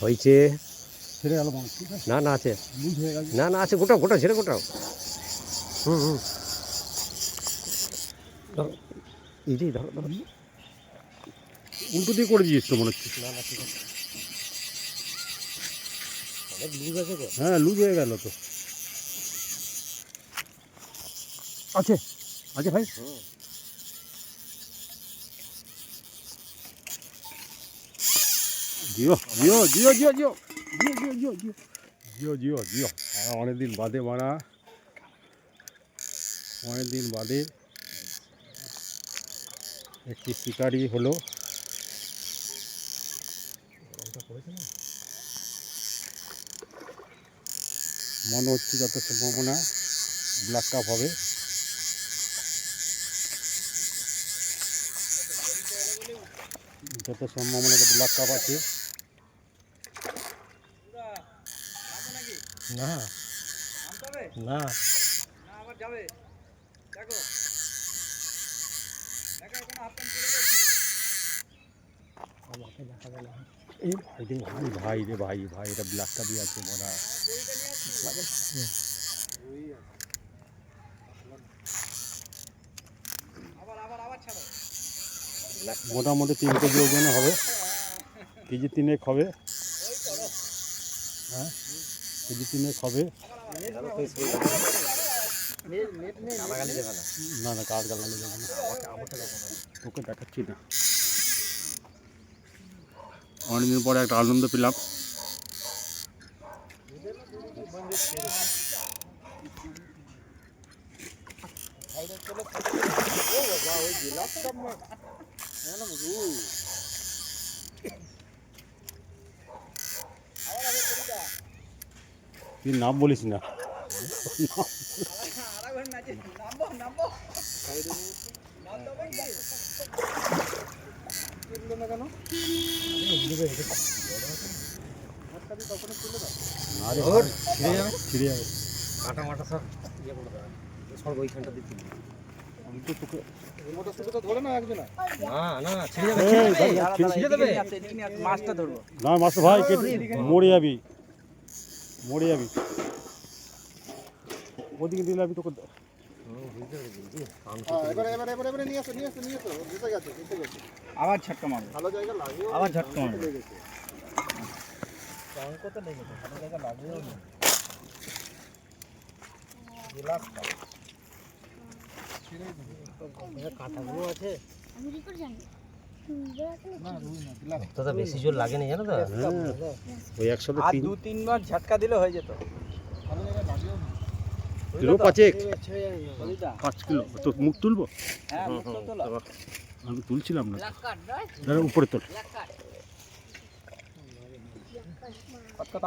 হয়েছে ছেড়ে গেল মানুষ। না না আছে লুজ হয়ে গেছে। না না আছে গোটাও গোটাও ছেড়ে গোটাও হুম হুম ধরো এই যে ধরো ধরো উল্টো দিয়ে করে দিয়েছ তো মনে হচ্ছে। না না ঠিক আছে অনেক লুজ আছে তো হ্যাঁ লুজ হয়ে গেল তো। আছে আছে ভাই। জিও জিও জিও জিও জিও জিও জিও জিও জিও জিও জিও জিও অনেকদিন বাদে মারা, অনেকদিন বাদে একটি শিকারি হলো। মনে হচ্ছে যত সম্ভাবনা ব্ল্যাক কাপ হবে। যত সম্ভাবনা ব্ল্যাক কাপ আছে। না না আমাকে দেখাবে না এই ভাই রে ভাই ভাই রে ভাই ভাই এটা ব্ল্যাক কাপই আছে মরা। মোটামুটি 3 কেজি ওজনে হবে, কেজি 3 হবে। হ্যাঁ কেজি 3 হবে। না না কার গালালে যাবে না, তোকে দেখাচ্ছি না। অনেকদিন পরে একটা আনন্দ পেলাম। তুই নাম বলিস না। ছিঁড়ে যাবে কাটা মাটা সব ইয়ে করে দেওয়া সব ওইখানটা দিতে না না ছিঁড়ে যাবে মাছটা ধরবো না মাস্টার ভাই মরে যাবি, মরে যাবি। ওদিকে দিলে আমি তোকে আবার ঝটকা মারবো, ভালো জায়গা লাগিও, আবার ঝটকা মারবো। কাঁটাগুলো আছে আমি কি করে জানি দাদা বেশি জোর লাগেনি জানো তো ওই একসাথে আর 2-3 বার ঝটকা দিলে হয়ে যেত। কিলো 5 কিলো তো মুখ তুলবো। হ্যাঁ মুক্ত তোলা। আমি তুলছিলাম না, দাঁড়া উপরে তোল।